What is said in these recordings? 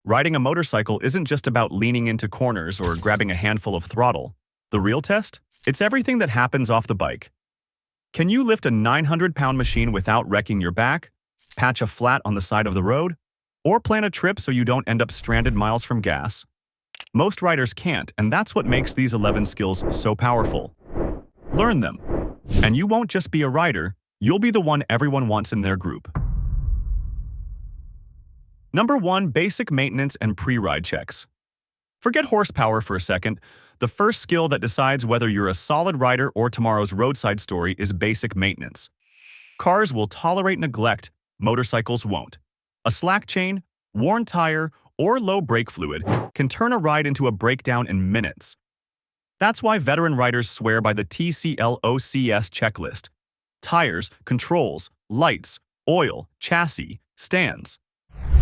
Riding a motorcycle isn't just about leaning into corners or grabbing a handful of throttle. The real test? It's everything that happens off the bike. Can you lift a 900-pound machine without wrecking your back, patch a flat on the side of the road, or plan a trip so you don't end up stranded miles from gas? Most riders can't, and that's what makes these 11 skills so powerful. Learn them, and you won't just be a rider, you'll be the one everyone wants in their group. Number 1. Basic maintenance and pre-ride checks. Forget horsepower for a second. The first skill that decides whether you're a solid rider or tomorrow's roadside story is basic maintenance. Cars will tolerate neglect, motorcycles won't. A slack chain, worn tire, or low brake fluid can turn a ride into a breakdown in minutes. That's why veteran riders swear by the TCLOCS checklist: tires, controls, lights, oil, chassis, stands.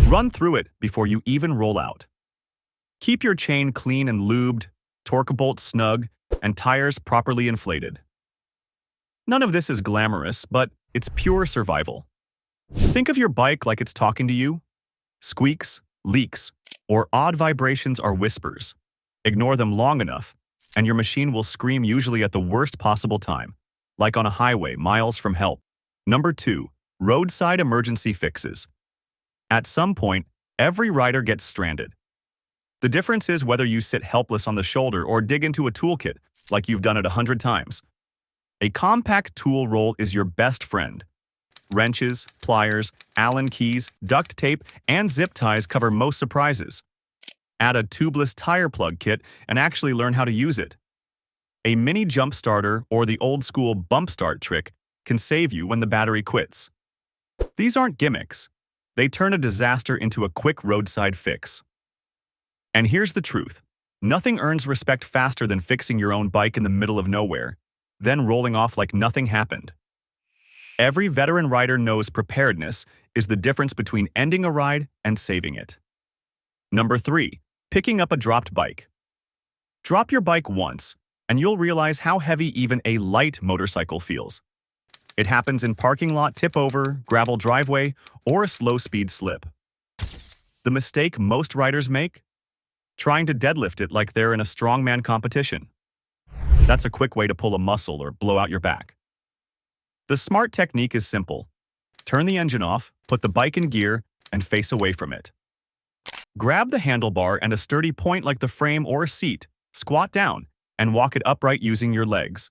Run through it before you even roll out. Keep your chain clean and lubed, torque bolts snug, and tires properly inflated. None of this is glamorous, but it's pure survival. Think of your bike like it's talking to you. Squeaks, leaks, or odd vibrations are whispers. Ignore them long enough, and your machine will scream, usually at the worst possible time, like on a highway miles from help. Number 2. Roadside emergency fixes. At some point, every rider gets stranded. The difference is whether you sit helpless on the shoulder or dig into a toolkit like you've done it 100 times. A compact tool roll is your best friend. Wrenches, pliers, Allen keys, duct tape, and zip ties cover most surprises. Add a tubeless tire plug kit and actually learn how to use it. A mini jump starter or the old-school bump start trick can save you when the battery quits. These aren't gimmicks. They turn a disaster into a quick roadside fix. And here's the truth. Nothing earns respect faster than fixing your own bike in the middle of nowhere, then rolling off like nothing happened. Every veteran rider knows preparedness is the difference between ending a ride and saving it. Number 3. Picking up a dropped bike. Drop your bike once, and you'll realize how heavy even a light motorcycle feels. It happens in parking lot tip-over, gravel driveway, or a slow-speed slip. The mistake most riders make? Trying to deadlift it like they're in a strongman competition. That's a quick way to pull a muscle or blow out your back. The smart technique is simple. Turn the engine off, put the bike in gear, and face away from it. Grab the handlebar and a sturdy point like the frame or seat, squat down, and walk it upright using your legs.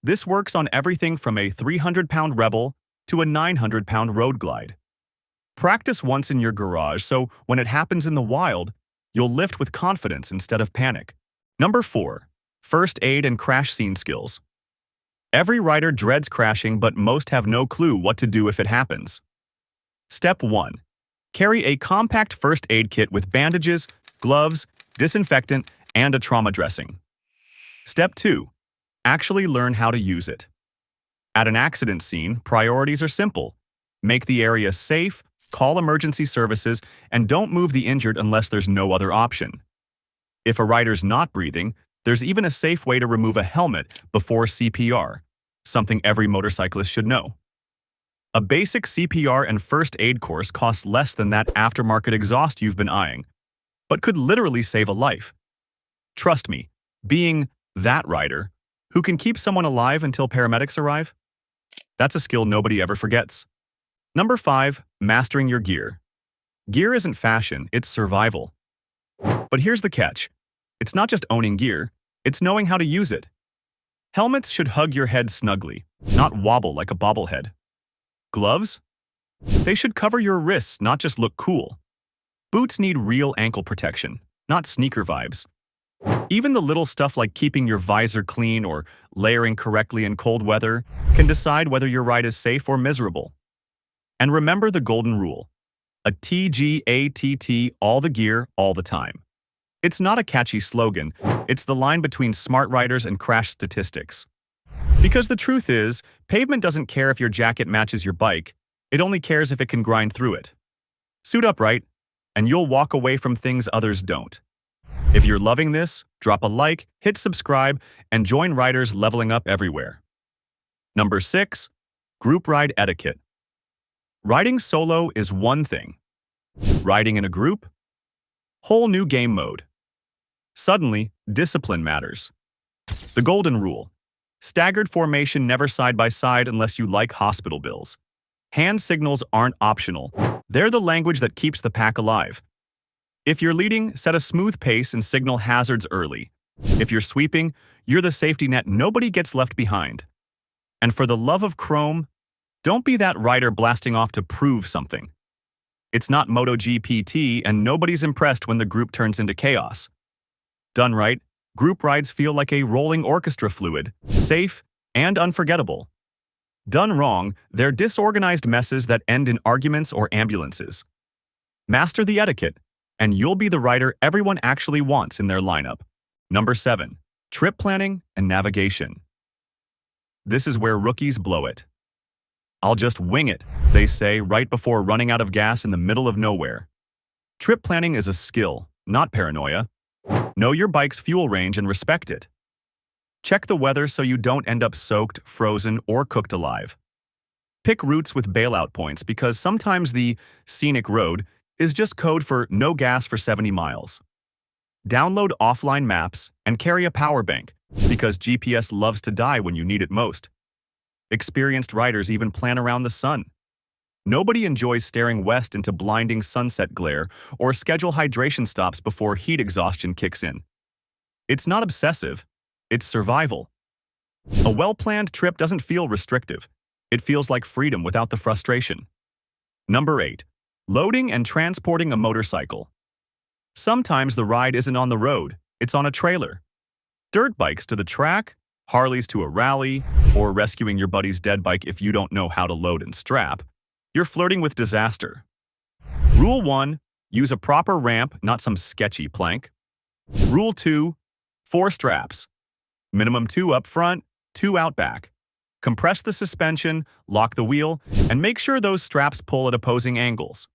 This works on everything from a 300-pound Rebel to a 900-pound Road Glide. Practice once in your garage so when it happens in the wild, you'll lift with confidence instead of panic. Number 4. First aid and crash scene skills. Every rider dreads crashing, but most have no clue what to do if it happens. Step 1. Carry a compact first aid kit with bandages, gloves, disinfectant, and a trauma dressing. Step 2. Actually learn how to use it. At an accident scene, priorities are simple. Make the area safe, call emergency services, and don't move the injured unless there's no other option. If a rider's not breathing, there's even a safe way to remove a helmet before CPR, something every motorcyclist should know. A basic CPR and first aid course costs less than that aftermarket exhaust you've been eyeing, but could literally save a life. Trust me, being that rider who can keep someone alive until paramedics arrive, that's a skill nobody ever forgets. Number 5. Mastering your gear. Gear isn't fashion, it's survival. But here's the catch. It's not just owning gear, it's knowing how to use it. Helmets should hug your head snugly, not wobble like a bobblehead. Gloves? They should cover your wrists, not just look cool. Boots need real ankle protection, not sneaker vibes. Even the little stuff like keeping your visor clean or layering correctly in cold weather can decide whether your ride is safe or miserable. And remember the golden rule. A TGATT, all the gear, all the time. It's not a catchy slogan, it's the line between smart riders and crash statistics. Because the truth is, pavement doesn't care if your jacket matches your bike, it only cares if it can grind through it. Suit up right, and you'll walk away from things others don't. If you're loving this, drop a like, hit subscribe, and join riders leveling up everywhere. Number 6. Group ride etiquette. Riding solo is one thing. Riding in a group? Whole new game mode. Suddenly, discipline matters. The golden rule. Staggered formation, never side by side unless you like hospital bills. Hand signals aren't optional. They're the language that keeps the pack alive. If you're leading, set a smooth pace and signal hazards early. If you're sweeping, you're the safety net, nobody gets left behind. And for the love of chrome, don't be that rider blasting off to prove something. It's not MotoGP, and nobody's impressed when the group turns into chaos. Done right, group rides feel like a rolling orchestra, fluid, safe, and unforgettable. Done wrong, they're disorganized messes that end in arguments or ambulances. Master the etiquette, and you'll be the rider everyone actually wants in their lineup. Number 7. Trip planning and navigation. This is where rookies blow it. "I'll just wing it," they say right before running out of gas in the middle of nowhere. Trip planning is a skill, not paranoia. Know your bike's fuel range and respect it. Check the weather so you don't end up soaked, frozen, or cooked alive. Pick routes with bailout points because sometimes the scenic road is just code for no gas for 70 miles. Download offline maps and carry a power bank because GPS loves to die when you need it most. Experienced riders even plan around the sun. Nobody enjoys staring west into blinding sunset glare or schedule hydration stops before heat exhaustion kicks in. It's not obsessive, it's survival. A well-planned trip doesn't feel restrictive. It feels like freedom without the frustration. Number 8. Loading and transporting a motorcycle. Sometimes the ride isn't on the road, it's on a trailer. Dirt bikes to the track, Harleys to a rally, or rescuing your buddy's dead bike if you don't know how to load and strap. You're flirting with disaster. Rule 1. Use a proper ramp, not some sketchy plank. Rule 2. 4 straps. Minimum 2 up front, 2 out back. Compress the suspension, lock the wheel, and make sure those straps pull at opposing angles.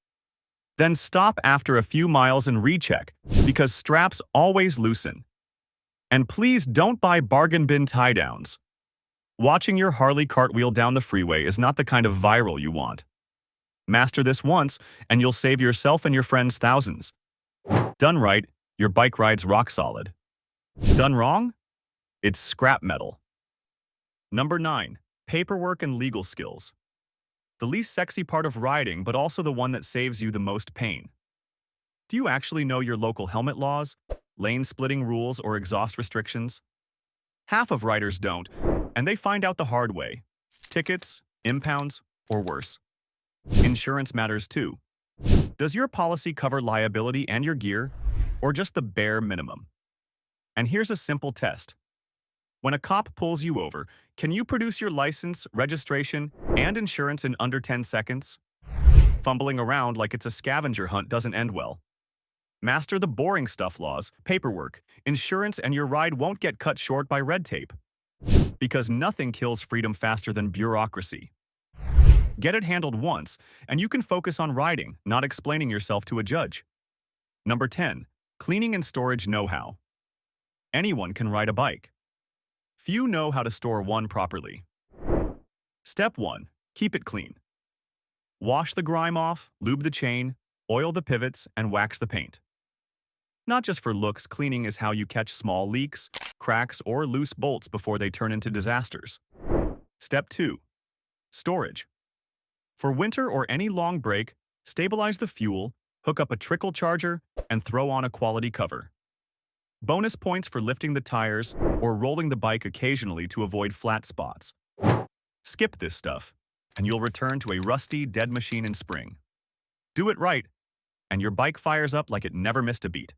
Then stop after a few miles and recheck, because straps always loosen. And please don't buy bargain bin tie-downs. Watching your Harley cartwheel down the freeway is not the kind of viral you want. Master this once, and you'll save yourself and your friends thousands. Done right, your bike ride's rock solid. Done wrong? It's scrap metal. Number 9. Paperwork and legal skills. The least sexy part of riding, but also the one that saves you the most pain. Do you actually know your local helmet laws, lane splitting rules, or exhaust restrictions? Half of riders don't, and they find out the hard way. Tickets, impounds, or worse. Insurance matters too. Does your policy cover liability and your gear, or just the bare minimum? And here's a simple test. When a cop pulls you over, can you produce your license, registration, and insurance in under 10 seconds? Fumbling around like it's a scavenger hunt doesn't end well. Master the boring stuff: laws, paperwork, insurance, and your ride won't get cut short by red tape. Because nothing kills freedom faster than bureaucracy. Get it handled once, and you can focus on riding, not explaining yourself to a judge. Number 10. Cleaning and storage know-how. Anyone can ride a bike. Few know how to store one properly. Step 1. Keep it clean. Wash the grime off, lube the chain, oil the pivots, and wax the paint. Not just for looks, cleaning is how you catch small leaks, cracks, or loose bolts before they turn into disasters. Step 2. Storage. For winter or any long break, stabilize the fuel, hook up a trickle charger, and throw on a quality cover. Bonus points for lifting the tires or rolling the bike occasionally to avoid flat spots. Skip this stuff, and you'll return to a rusty, dead machine in spring. Do it right, and your bike fires up like it never missed a beat.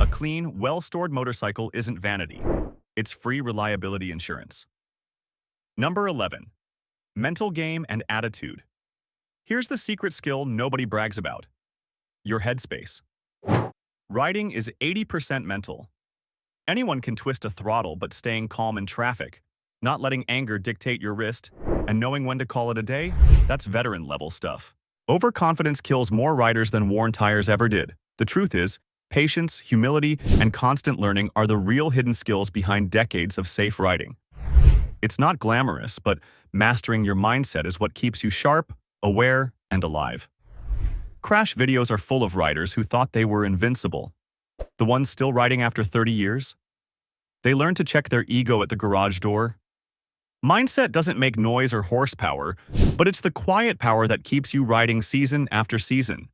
A clean, well-stored motorcycle isn't vanity. It's free reliability insurance. Number 11. Mental game and attitude. Here's the secret skill nobody brags about. Your headspace. Riding is 80% mental. Anyone can twist a throttle, but staying calm in traffic, not letting anger dictate your wrist, and knowing when to call it a day, that's veteran-level stuff. Overconfidence kills more riders than worn tires ever did. The truth is, patience, humility, and constant learning are the real hidden skills behind decades of safe riding. It's not glamorous, but mastering your mindset is what keeps you sharp, aware, and alive. Crash videos are full of riders who thought they were invincible. The ones still riding after 30 years? They learned to check their ego at the garage door. Mindset doesn't make noise or horsepower, but it's the quiet power that keeps you riding season after season.